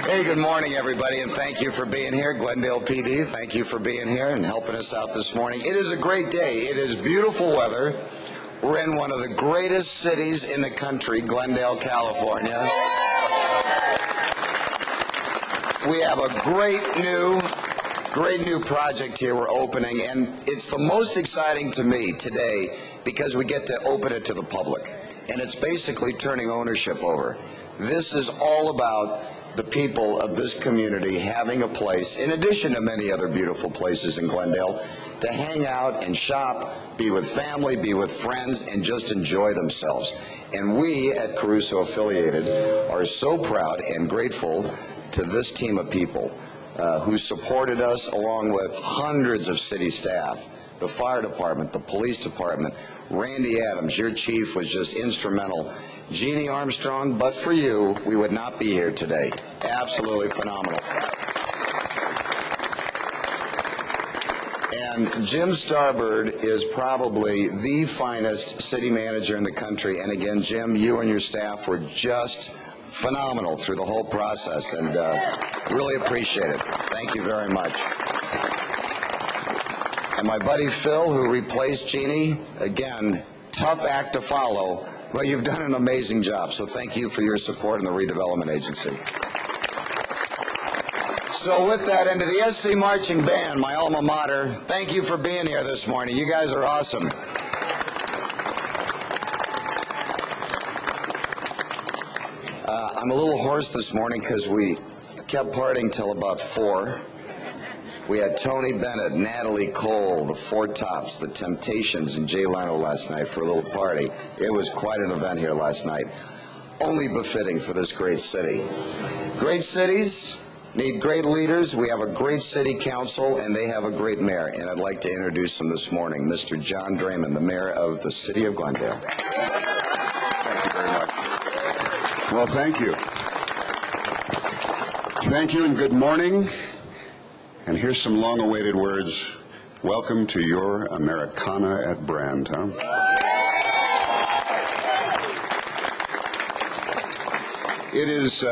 Hey, good morning, everybody, and thank you for being here. Glendale PD, thank you for being here and helping us out this morning. It is a great day. It is beautiful weather. We're in one of the greatest cities in the country, Glendale, California. We have a great new project here we're opening, and it's the most exciting to me today because we get to open it to the public, and it's basically turning ownership over. This is all about the people of this community having a place, in addition to many other beautiful places in Glendale, to hang out and shop, be with family, be with friends, and just enjoy themselves. And we at Caruso Affiliated are so proud and grateful to this team of people who supported us, along with hundreds of city staff, the fire department, the police department. Randy Adams, your chief, was just instrumental. Jeannie Armstrong, but for you, we would not be here today. Absolutely phenomenal. And Jim Starbird is probably the finest city manager in the country. And again, Jim, you and your staff were just phenomenal through the whole process, and really appreciate it. Thank you very much. And my buddy Phil, who replaced Jeannie, again, tough act to follow. Well, you've done an amazing job, so thank you for your support in the redevelopment agency. So with that, into the SC Marching Band, my alma mater, thank you for being here this morning. You guys are awesome. I'm a little hoarse this morning because we kept partying till about 4. We had Tony Bennett, Natalie Cole, the Four Tops, the Temptations, and Jay Leno last night for a little party. It was quite an event here last night. Only befitting for this great city. Great cities need great leaders. We have a great city council, and they have a great mayor. And I'd like to introduce him this morning, Mr. John Draymond, the mayor of the city of Glendale. Thank you very much. Well, thank you. Thank you and good morning. And here's some long-awaited words. Welcome to your Americana at Brand, huh? It's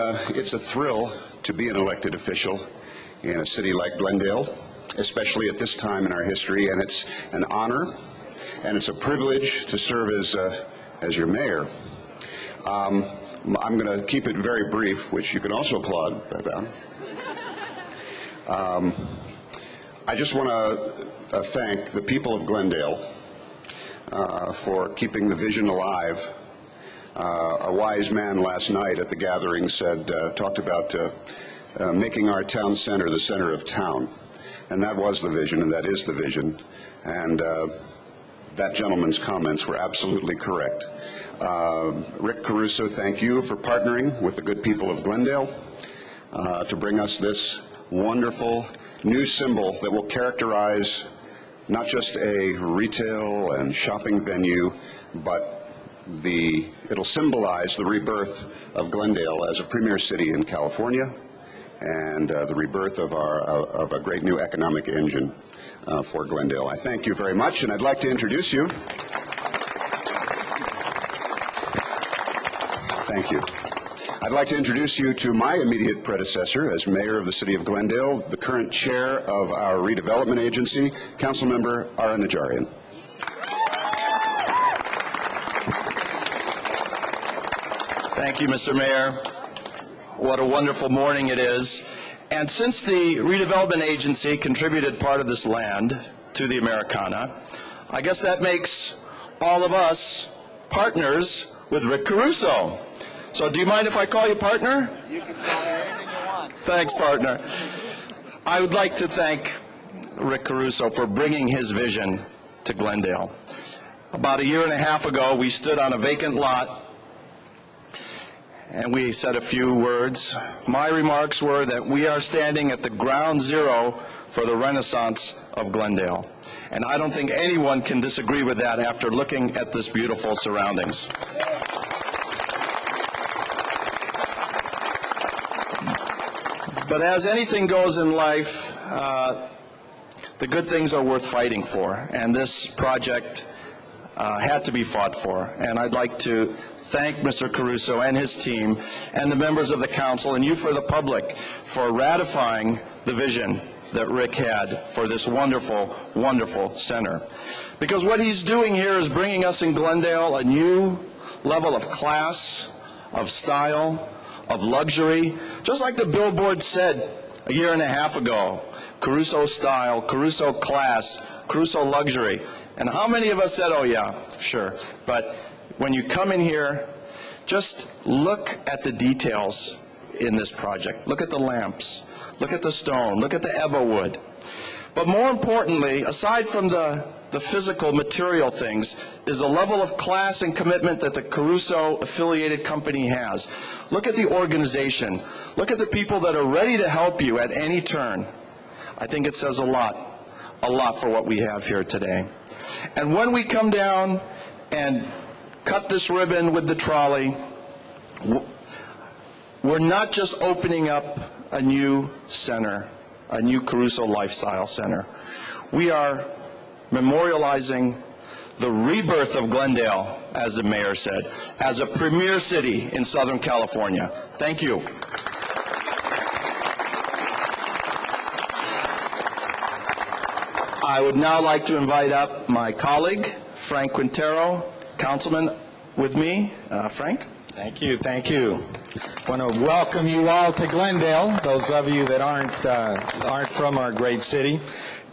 a thrill to be an elected official in a city like Glendale, especially at this time in our history, and it's an honor and it's a privilege to serve as your mayor. I'm going to keep it very brief, which you can also applaud about. I just want to thank the people of Glendale for keeping the vision alive. A wise man last night at the gathering talked about making our town center the center of town. And that was the vision, and that is the vision. And that gentleman's comments were absolutely correct. Rick Caruso, thank you for partnering with the good people of Glendale to bring us this wonderful new symbol that will characterize not just a retail and shopping venue, but it'll symbolize the rebirth of Glendale as a premier city in California and the rebirth of a great new economic engine for Glendale. I thank you very much, and I'd like to introduce you. Thank you. I'd like to introduce you to my immediate predecessor as mayor of the city of Glendale, the current chair of our redevelopment agency, Councilmember Ara Najarian. Thank you, Mr. Mayor. What a wonderful morning it is. And since the redevelopment agency contributed part of this land to the Americana, I guess that makes all of us partners with Rick Caruso. So do you mind if I call you partner? You can call me anything you want. Thanks, partner. I would like to thank Rick Caruso for bringing his vision to Glendale. About a year and a half ago, we stood on a vacant lot and we said a few words. My remarks were that we are standing at the ground zero for the renaissance of Glendale. And I don't think anyone can disagree with that after looking at this beautiful surroundings. But as anything goes in life, the good things are worth fighting for. And this project had to be fought for. And I'd like to thank Mr. Caruso and his team and the members of the council and you for the public for ratifying the vision that Rick had for this wonderful, wonderful center. Because what he's doing here is bringing us in Glendale a new level of class, of style, of luxury. Just like the billboard said a year and a half ago, Caruso style, Caruso class, Caruso luxury. And how many of us said, oh yeah, sure. But when you come in here, just look at the details in this project. Look at the lamps. Look at the stone. Look at the ebba wood. But more importantly, aside from the physical, material things, is a level of class and commitment that the Caruso affiliated company has. Look at the organization. Look at the people that are ready to help you at any turn. I think it says a lot for what we have here today. And when we come down and cut this ribbon with the trolley, we're not just opening up a new center, a new Caruso Lifestyle Center. We are memorializing the rebirth of Glendale, as the mayor said, as a premier city in Southern California. Thank you. I would now like to invite up my colleague, Frank Quintero, councilman with me. Frank? Thank you, thank you. I want to welcome you all to Glendale, those of you that aren't from our great city.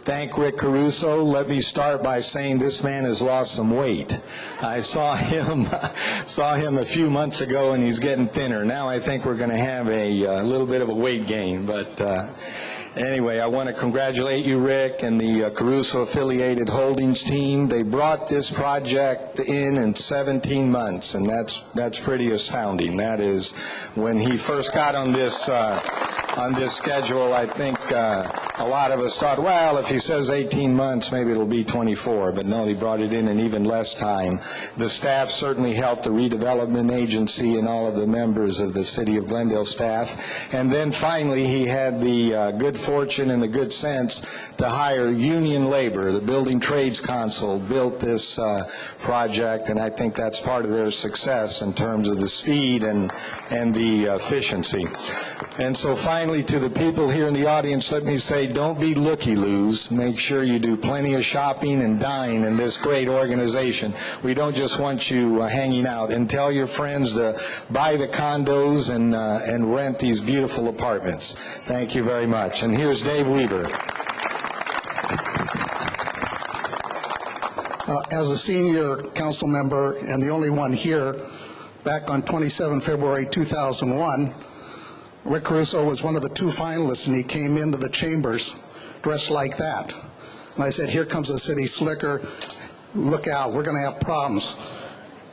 Thank Rick Caruso. Let me start by saying this man has lost some weight. I saw him a few months ago, and he's getting thinner. Now I think we're going to have a little bit of a weight gain, but anyway, I want to congratulate you, Rick, and the Caruso affiliated holdings team. They brought this project in 17 months, and that's pretty astounding. That is, when he first got on this schedule, I think a lot of us thought, well, if he says 18 months, maybe it'll be 24. But no, he brought it in even less time. The staff certainly helped, the redevelopment agency and all of the members of the City of Glendale staff. And then finally, he had the good fortune and the good sense to hire union labor. The Building Trades Council built this project, and I think that's part of their success in terms of the speed and the efficiency. And so finally, to the people here in the audience, let me say, don't be looky-loos. Make sure you do plenty of shopping and dine in this great organization. We don't just want you hanging out. And tell your friends to buy the condos and rent these beautiful apartments. Thank you very much. And here's Dave Weaver. As a senior council member and the only one here, back on 27 February 2001, Rick Caruso was one of the two finalists, and he came into the chambers dressed like that. And I said, here comes the city slicker. Look out, we're going to have problems.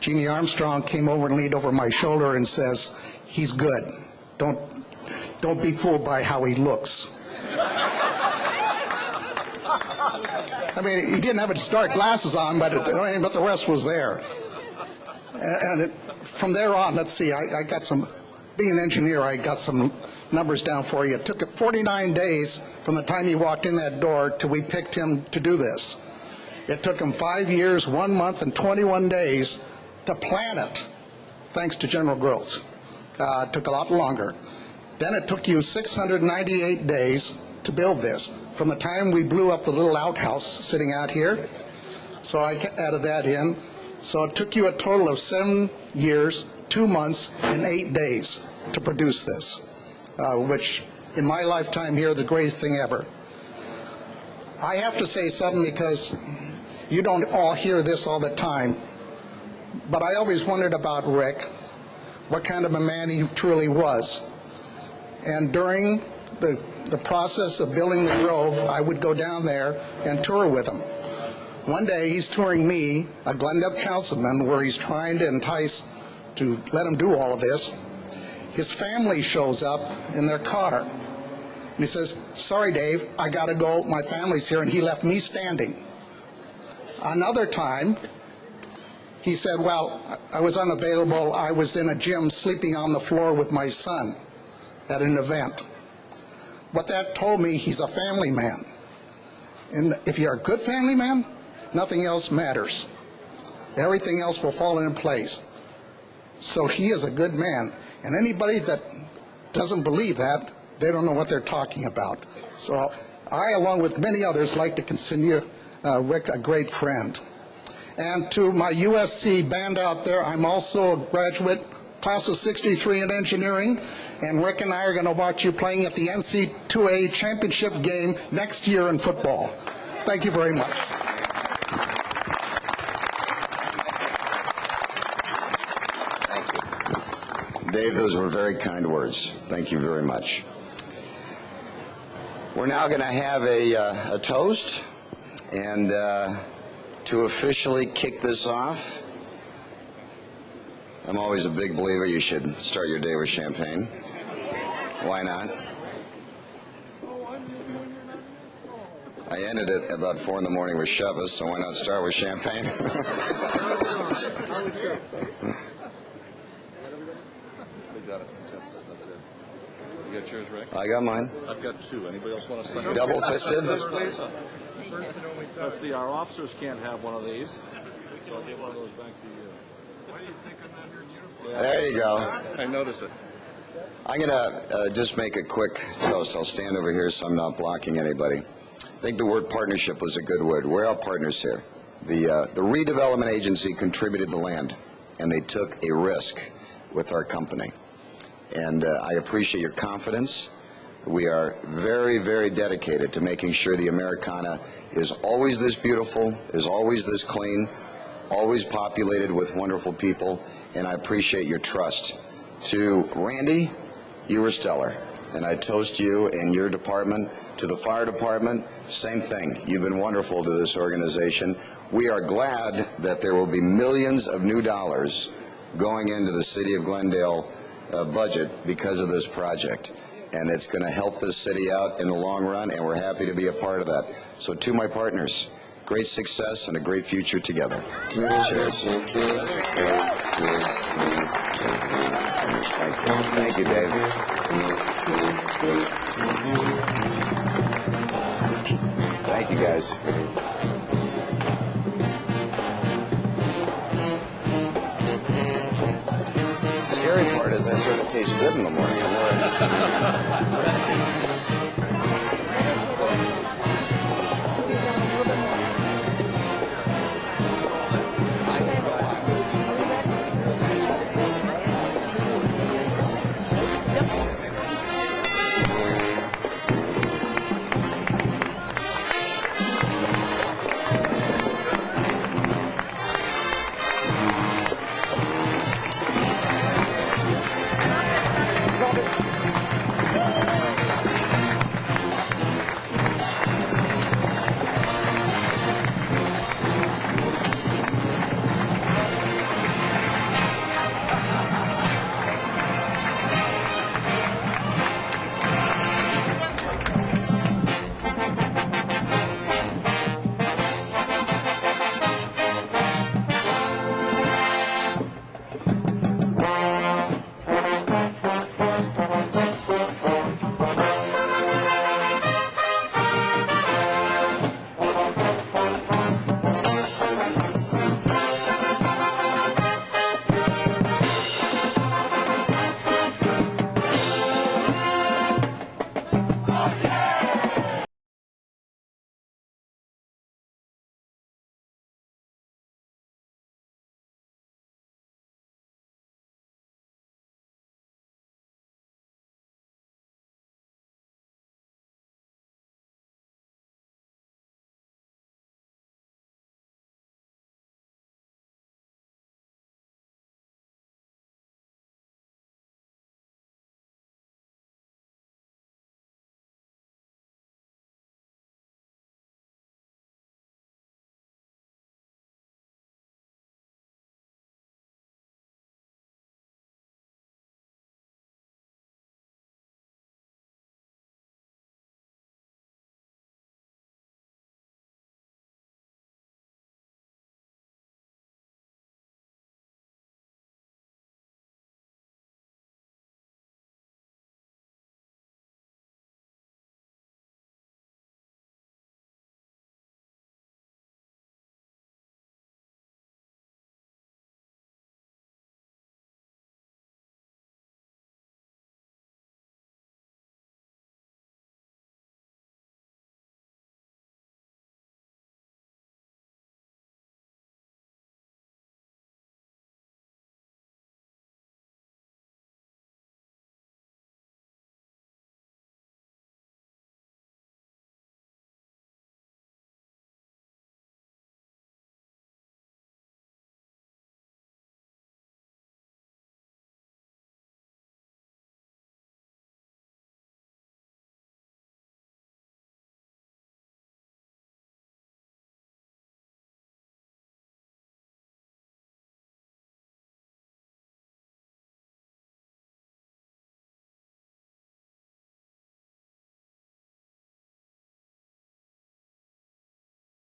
Jeannie Armstrong came over and leaned over my shoulder and says, he's good. Don't be fooled by how he looks. I mean, he didn't have his dark glasses on, but the rest was there. And from there on, let's see, I got some... Being an engineer, I got some numbers down for you. It took 49 days from the time he walked in that door till we picked him to do this. It took him 5 years, 1 month, and 21 days to plan it, thanks to general growth. It took a lot longer. Then it took you 698 days to build this, from the time we blew up the little outhouse sitting out here. So I added that in. So it took you a total of 7 years, 2 months, and 8 days to produce this, which in my lifetime here, the greatest thing ever. I have to say something because you don't all hear this all the time, but I always wondered about Rick, what kind of a man he truly was. And during the process of building the Grove, I would go down there and tour with him. One day he's touring me, a Glendale councilman, where he's trying to entice to let him do all of this. His family shows up in their car. And he says, sorry, Dave, I got to go. My family's here. And he left me standing. Another time, he said, well, I was unavailable. I was in a gym sleeping on the floor with my son at an event. What that told me, he's a family man. And if you're a good family man, nothing else matters. everything else will fall in place. So he is a good man. And anybody that doesn't believe that, they don't know what they're talking about. So I, along with many others, like to consider Rick a great friend. And to my USC band out there, I'm also a graduate, class of '63 in engineering, and Rick and I are going to watch you playing at the NC2A championship game next year in football. Thank you very much. Dave, those were very kind words. Thank you very much. We're now going to have a toast, and to officially kick this off, I'm always a big believer you should start your day with champagne. Why not? I ended it about 4 in the morning with Chivas, so why not start with champagne? You got yours, Rick? I got mine. I've got 2. Anybody else want to sign? Double-fisted. Let's see, our officers can't have one of these. So I'll give one of those back to you. Why do you think I'm not in uniform? There you go. I notice it. I'm going to just make a quick toast. I'll stand over here so I'm not blocking anybody. I think the word partnership was a good word. We're all partners here. The redevelopment agency contributed the land, and they took a risk with our company. And I appreciate your confidence. We are very, very dedicated to making sure the Americana is always this beautiful, is always this clean, always populated with wonderful people, and I appreciate your trust. To Randy, you were stellar, and I toast you and your department. To the fire department, same thing. You've been wonderful to this organization. We are glad that there will be millions of new dollars going into the city of Glendale budget because of this project, and it's going to help this city out in the long run, and we're happy to be a part of that. So to my partners, great success and a great future together. Cheers. Thank you, Dave. Thank you, guys. The scary part is that sort of tastes good in the morning.